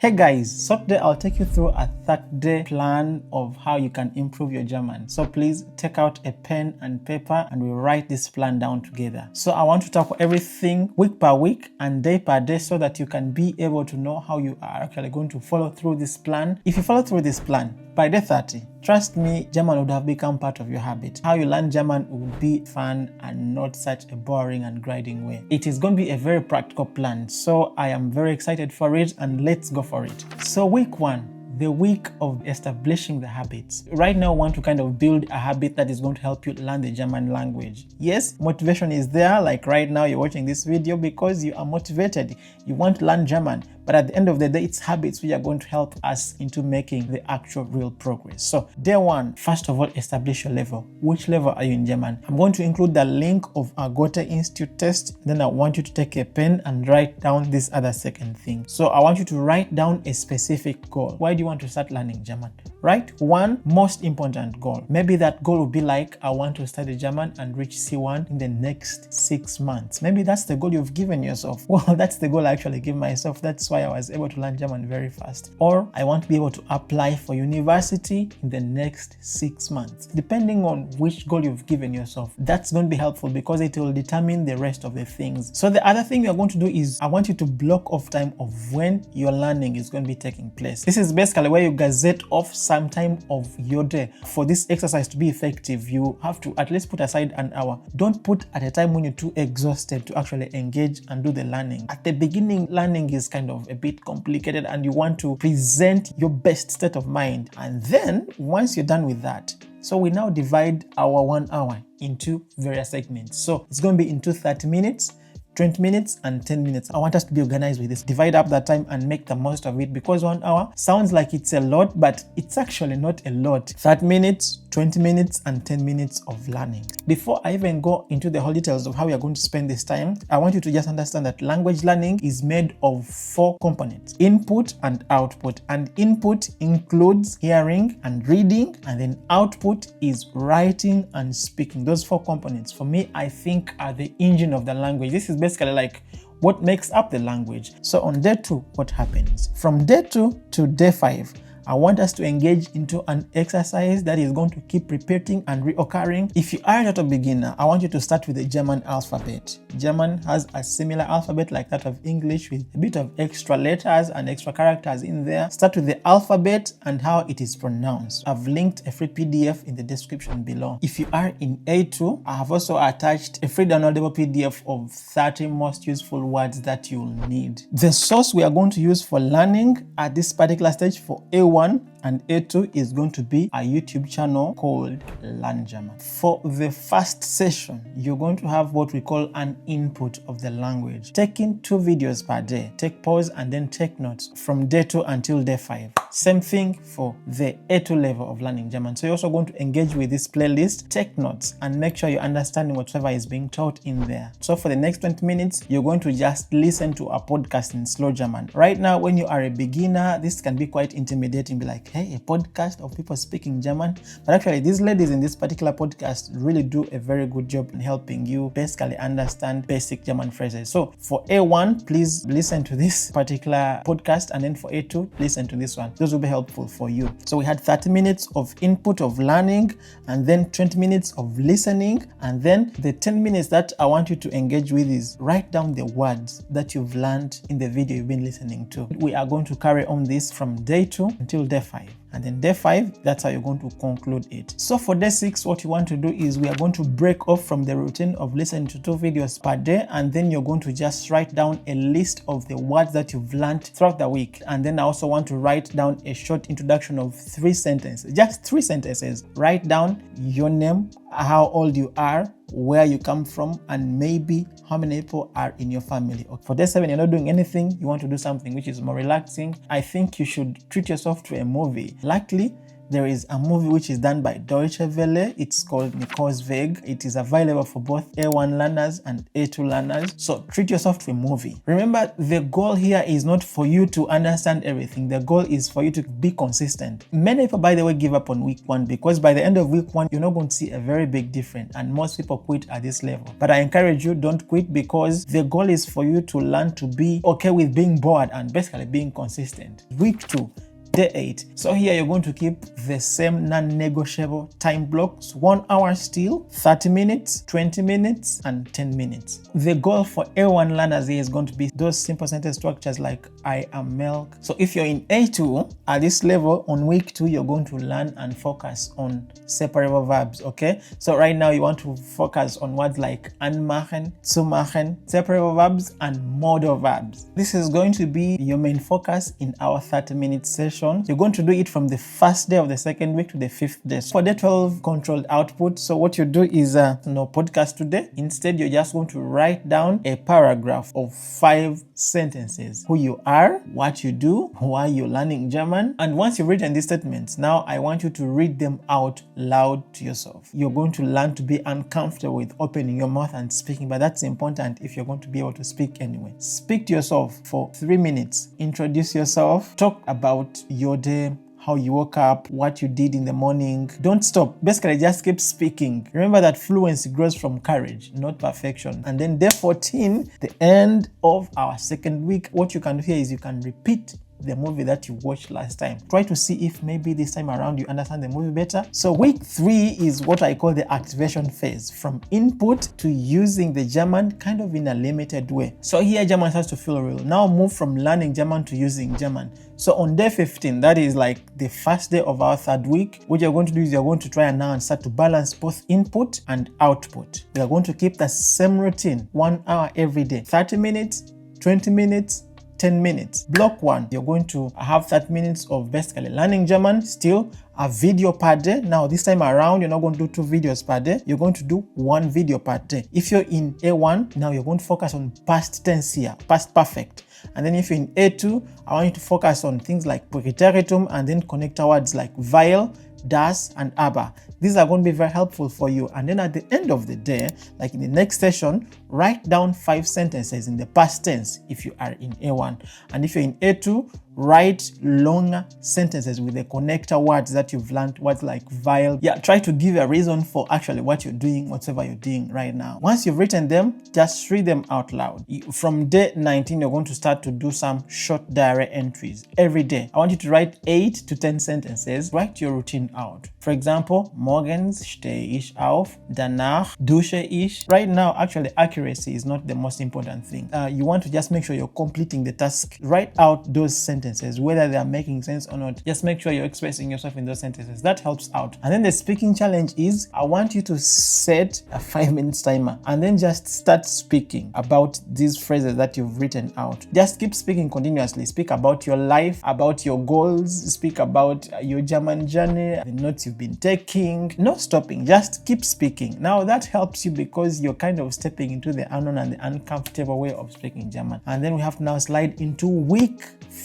Hey guys, so today I'll take you through a 30-day plan of how you can improve your German. So please take out a pen and paper and we'll write this plan down together. So I want to tackle everything week by week and day per day so that you can be able to know how you are actually going to follow through this plan. If you follow through this plan, by day 30, trust me, German would have become part of your habit. How you learn German will be fun and not such a boring and grinding way. It is going to be a very practical plan, so I am very excited for it and let's go for it. So week 1, the week of establishing the habits. Right now, I want to kind of build a habit that is going to help you learn the German language. Yes, motivation is there. Like right now, you're watching this video because you are motivated. You want to learn German. But at the end of the day, it's habits which are going to help us into making the actual real progress. So day 1, first of all, establish your level. Which level are you in German? I'm going to include the link of a Goethe Institute test. Then I want you to take a pen and write down this other second thing. So I want you to write down a specific goal. Why do you want to start learning German? Write one most important goal. Maybe that goal will be like, I want to study German and reach C1 in the next 6 months. Maybe that's the goal you've given yourself. Well, that's the goal I actually give myself. That's why I was able to learn German very fast. Or I want to be able to apply for university in the next 6 months. Depending on which goal you've given yourself, that's going to be helpful because it will determine the rest of the things. So the other thing you're going to do is I want you to block off time of when your learning is going to be taking place. This is basically where you gazette off some time of your day. For this exercise to be effective, you have to at least put aside an hour. Don't put at a time when you're too exhausted to actually engage and do the learning. At the beginning, learning is kind of a bit complicated and you want to present your best state of mind. And then once you're done with that, so we now divide our 1 hour into various segments. So it's going to be into 30 minutes, 20 minutes and 10 minutes. I want us to be organized with this. Divide up that time and make the most of it because 1 hour sounds like it's a lot, but it's actually not a lot. 30 minutes, 20 minutes and 10 minutes of learning. Before I even go into the whole details of how we are going to spend this time, I want you to just understand that language learning is made of 4 components: input and output. And input includes hearing and reading, and then output is writing and speaking. Those 4 components, for me, I think are the engine of the language. This is basically like what makes up the language. So on day 2, what happens? From day 2 to day 5, I want us to engage into an exercise that is going to keep repeating and reoccurring. If you are not a beginner, I want you to start with the German alphabet. German has a similar alphabet like that of English with a bit of extra letters and extra characters in there. Start with the alphabet and how it is pronounced. I've linked a free PDF in the description below. If you are in A2, I have also attached a free downloadable PDF of 30 most useful words that you'll need. The source we are going to use for learning at this particular stage for A1 and A2 is going to be a YouTube channel called Learn German. For the first session, you're going to have what we call an input of the language. Taking 2 videos per day. Take pause and then take notes from day 2 until day 5. Same thing for the A2 level of learning German. So you're also going to engage with this playlist, take notes, and make sure you're understanding whatever is being taught in there. So for the next 20 minutes, you're going to just listen to a podcast in slow German. Right now, when you are a beginner, this can be quite intimidating. Be like, hey, a podcast of people speaking German. But actually, these ladies in this particular podcast really do a very good job in helping you basically understand basic German phrases. So for A1, please listen to this particular podcast, and then for A2, listen to this one. Those will be helpful for you. So we had 30 minutes of input of learning, and then 20 minutes of listening, and then the 10 minutes that I want you to engage with is write down the words that you've learned in the video you've been listening to. We are going to carry on this from day 2 until day 5. And then day 5, that's how you're going to conclude it. So for day 6, what you want to do is we are going to break off from the routine of listening to 2 videos per day, and then you're going to just write down a list of the words that you've learned throughout the week. And then I also want to write down a short introduction of 3 sentences, just 3 sentences. Write down your name, how old you are, where you come from, and maybe how many people are in your family. For day 7, you're not doing anything, you want to do something which is more relaxing. I think you should treat yourself to a movie. Luckily, There is a movie which is done by Deutsche Welle. It's called Nico's Weg. It is available for both A1 learners and A2 learners. So treat yourself to a movie. Remember, the goal here is not for you to understand everything. The goal is for you to be consistent. Many people, by the way, give up on week 1 because by the end of week 1, you're not going to see a very big difference, and most people quit at this level. But I encourage you, don't quit, because the goal is for you to learn to be okay with being bored and basically being consistent. Week 2. Day 8. So here you're going to keep the same non-negotiable time blocks: 1 hour still, 30 minutes, 20 minutes, and 10 minutes. The goal for A1 learners here is going to be those simple sentence structures like I am milk. So if you're in A2 at this level, on week 2, you're going to learn and focus on separable verbs, okay? So right now you want to focus on words like anmachen, zu machen, separable verbs, and modal verbs. This is going to be your main focus in our 30-minute session. You're going to do it from the first day of the second week to the 5th day. So for day 12, controlled output. So what you do is no podcast today. Instead, you're just going to write down a paragraph of 5 sentences: who you are, what you do, why you're learning German. And once you've written these statements, now I want you to read them out loud to yourself. You're going to learn to be uncomfortable with opening your mouth and speaking, but that's important if you're going to be able to speak anyway. Speak to yourself for 3 minutes. Introduce yourself. Talk about your day, how you woke up, what you did in the morning. Don't stop. Basically, just keep speaking. Remember that fluency grows from courage, not perfection. And then day 14, the end of our second week, what you can do here is you can repeat the movie that you watched last time. Try to see if maybe this time around you understand the movie better. So week 3 is what I call the activation phase, from input to using the German kind of in a limited way. So here German starts to feel real. Now move from learning German to using German. So on day 15, that is like the first day of our 3rd week, what you're going to do is you're going to try and now start to balance both input and output. You're going to keep the same routine, 1 hour every day, 30 minutes, 20 minutes, 10 minutes. Block 1, you're going to have 30 minutes of basically learning German, still a video per day. Now this time around, you're not going to do 2 videos per day. You're going to do 1 video per day. If you're in A1, now you're going to focus on past tense here, past perfect. And then if you're in A2, I want you to focus on things like Präteritum and then connector words like weil, das, and aber. These are going to be very helpful for you. And then at the end of the day, like in the next session, write down 5 sentences in the past tense if you are in A1. And if you're in A2, write longer sentences with the connector words that you've learned, words like weil. Yeah, try to give a reason for actually what you're doing, whatever you're doing right now. Once you've written them, just read them out loud. From day 19, you're going to start to do some short diary entries every day. I want you to write 8 to 10 sentences. Write your routine out. For example, morgens stehe ich auf, danach dusche ich. Right now, actually, accuracy is not the most important thing. You want to just make sure you're completing the task. Write out those sentences, whether they are making sense or not. Just make sure you're expressing yourself in those sentences. That helps out. And then the speaking challenge is, I want you to set a 5-minute timer and then just start speaking about these phrases that you've written out. Just keep speaking continuously. Speak about your life, about your goals, speak about your German journey, the notes you've been taking. No stopping, just keep speaking. Now that helps you because you're kind of stepping into the unknown and the uncomfortable way of speaking German. And then we have to now slide into week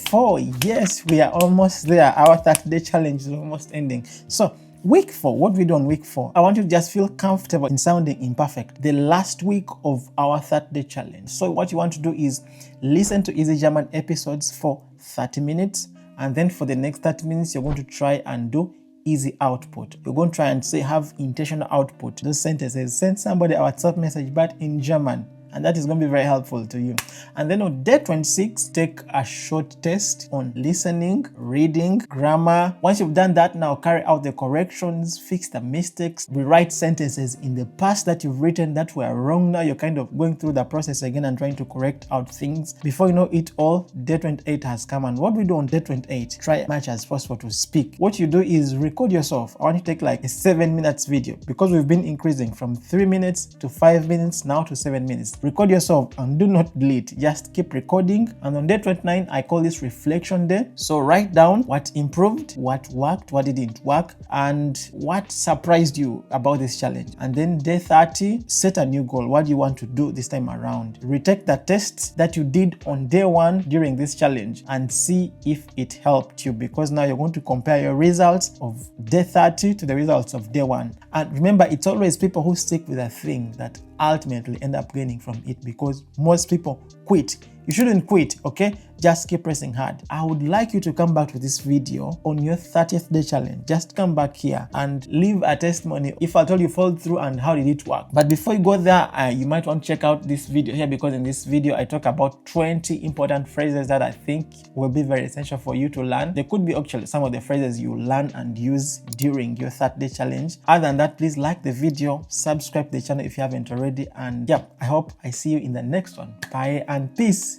4. Yes, we are almost there. Our 30-day challenge is almost ending. So week 4, what we do on week 4? I want you to just feel comfortable in sounding imperfect. The last week of our 30-day challenge. So what you want to do is listen to Easy German episodes for 30 minutes. And then for the next 30 minutes, you're going to try and do easy output. You're going to try and say, have intentional output. Those sentences, send somebody a WhatsApp message, but in German. And that is going to be very helpful to you. And then on day 26, take a short test on listening, reading, grammar. Once you've done that, now carry out the corrections, fix the mistakes, rewrite sentences in the past that you've written that were wrong. Now you're kind of going through the process again and trying to correct out things. Before you know it all, day 28 has come. And what we do on day 28, try as much as possible to speak. What you do is record yourself. I want you to take like a 7 minutes video because we've been increasing from 3 minutes to 5 minutes, now to 7 minutes. record yourself and do not delete. Just keep recording. And on day 29, I call this reflection day. So write down what improved, what worked, what didn't work, and what surprised you about this challenge. And then day 30, set a new goal. What do you want to do this time around? Retake the tests that you did on day 1 during this challenge and see if it helped you, because now you're going to compare your results of day 30 to the results of day 1. And remember, it's always people who stick with a thing that ultimately end up gaining from it, because most people quit. You shouldn't quit, okay? Just keep pressing hard. I would like you to come back to this video on your 30th day challenge. Just come back here and leave a testimony if at all you followed through and how did it work. But before you go there, you might want to check out this video here, because in this video I talk about 20 important phrases that I think will be very essential for you to learn. They could be actually some of the phrases you learn and use during your 30-day challenge. Other than that, please like the video, subscribe to the channel if you haven't already, and yeah, I hope I see you in the next one. Bye and peace.